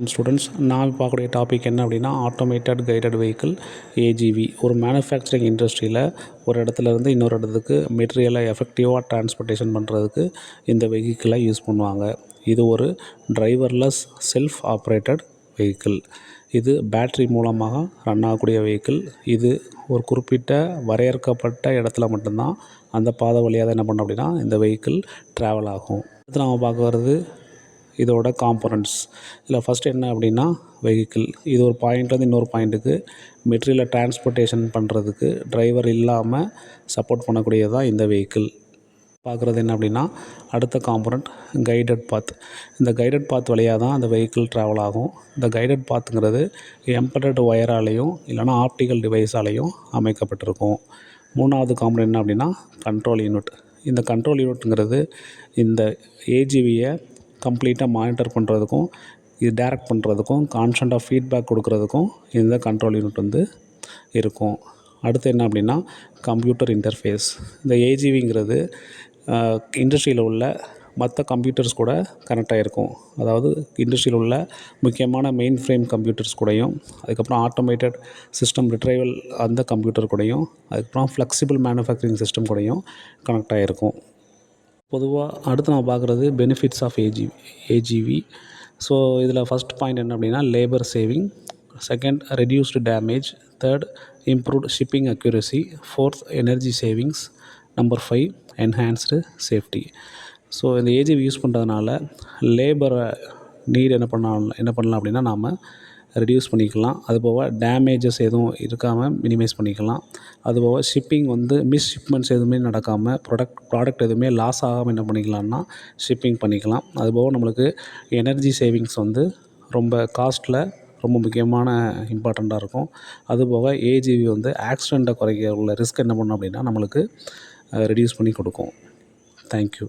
Students, நான் பார்க்கக்கூடிய topic என்ன அப்படின்னா ஆட்டோமேட்டட் கைடட் வெஹிக்கிள் ஏஜிவி. ஒரு மேனுஃபேக்சரிங் இண்டஸ்ட்ரியில் ஒரு இடத்துலேருந்து இன்னொரு இடத்துக்கு மெட்டீரியலை எஃபெக்டிவாக டிரான்ஸ்போர்ட்டேஷன் பண்ணுறதுக்கு இந்த வெஹிக்கிளை யூஸ் பண்ணுவாங்க. இது ஒரு டிரைவர்லெஸ் செல்ஃப் ஆப்ரேட்டட் வெஹிக்கிள். இது பேட்ரி மூலமாக ரன் ஆகக்கூடிய வெஹிக்கிள். இது ஒரு குறிப்பிட்ட வரையறுக்கப்பட்ட இடத்துல மட்டும்தான் அந்த பாதை வழியாக தான் என்ன பண்ணோம் அப்படின்னா இந்த வெஹிக்கிள் ட்ராவல் ஆகும். அடுத்து நாம் பார்க்க வர்றது இதோட காம்போனன்ட்ஸ். இதில் ஃபஸ்ட்டு என்ன அப்படின்னா வெஹிக்கிள். இது ஒரு பாயிண்ட்லேருந்து இன்னொரு பாயிண்ட்டுக்கு மெட்டீரியலை டிரான்ஸ்போர்ட்டேஷன் பண்ணுறதுக்கு டிரைவர் இல்லாமல் சப்போர்ட் பண்ணக்கூடியது தான் இந்த வெஹிக்கிள். பார்க்குறது என்ன அப்படின்னா அடுத்த காம்போனண்ட் கைடட் பாத். இந்த கைடட் பாத் வழியாக தான் அந்த வெஹிக்கிள் ட்ராவல் ஆகும். இந்த கைடட் பாத்துங்கிறது எம்பெடட் ஒயராலையும் இல்லைனா ஆப்டிக்கல் டிவைஸாலையும் அமைக்கப்பட்டிருக்கும். மூணாவது காம்போனண்ட் என்ன அப்படின்னா கண்ட்ரோல் யூனிட். இந்த கண்ட்ரோல் யூனிட்டுங்கிறது இந்த ஏஜிவியை கம்ப்ளீட்டாக மானிட்டர் பண்ணுறதுக்கும் இது டைரக்ட் பண்ணுறதுக்கும் கான்ஸ்டண்ட்டாக ஃபீட்பேக் கொடுக்குறதுக்கும் இந்த கண்ட்ரோல் யூனிட் வந்து இருக்கும். அடுத்து என்ன அப்படின்னா கம்ப்யூட்டர் இன்டர்ஃபேஸ். இந்த ஏஜிவிங்கிறது இண்டஸ்ட்ரியில் உள்ள மற்ற கம்ப்யூட்டர்ஸ் கூட கனெக்ட் ஆகிருக்கும். அதாவது இண்டஸ்ட்ரியில் உள்ள முக்கியமான மெயின் ஃப்ரேம் கம்ப்யூட்டர்ஸ் கூடயும், அதுக்கப்புறம் ஆட்டோமேட்டட் சிஸ்டம் ரிட்ரைவல் அந்த கம்ப்யூட்டர் கூடயும், அதுக்கப்புறம் ஃப்ளெக்சிபிள் மேனுஃபேக்சரிங் சிஸ்டம் கூடயும் கனெக்ட் ஆகிருக்கும். பொதுவாக அடுத்து நம்ம பார்க்குறது பெனிஃபிட்ஸ் ஆஃப் ஏஜிவி. ஸோ இதில் ஃபஸ்ட் பாயிண்ட் என்ன அப்படின்னா labour saving, second reduced damage, third improved shipping accuracy, fourth energy savings, number 5 enhanced safety. So இந்த ஏஜிவி யூஸ் பண்ணுறதுனால லேபரை நீட் என்ன பண்ணலாம் அப்படின்னா நாம் ரெடியூஸ் பண்ணிக்கலாம். அதுபோக டேமேஜஸ் எதுவும் இருக்காமல் மினிமைஸ் பண்ணிக்கலாம். அதுபோக ஷிப்பிங் வந்து ஷிப்மெண்ட்ஸ் எதுவுமே நடக்காமல் ப்ராடக்ட் எதுவுமே லாஸ் ஆகாமல் என்ன பண்ணிக்கலாம்னா ஷிப்பிங் பண்ணிக்கலாம். அதுபோக நம்மளுக்கு எனர்ஜி சேவிங்ஸ் வந்து ரொம்ப காஸ்ட்டில் ரொம்ப முக்கியமான இம்பார்ட்டண்ட்டாக இருக்கும். அதுபோக ஏஜிவி வந்து ஆக்சிடெண்ட்டை குறைக்க உள்ள ரிஸ்க் என்ன பண்ணும் அப்படின்னா நம்மளுக்கு ரெடியூஸ் பண்ணி கொடுக்கும். தேங்க்யூ.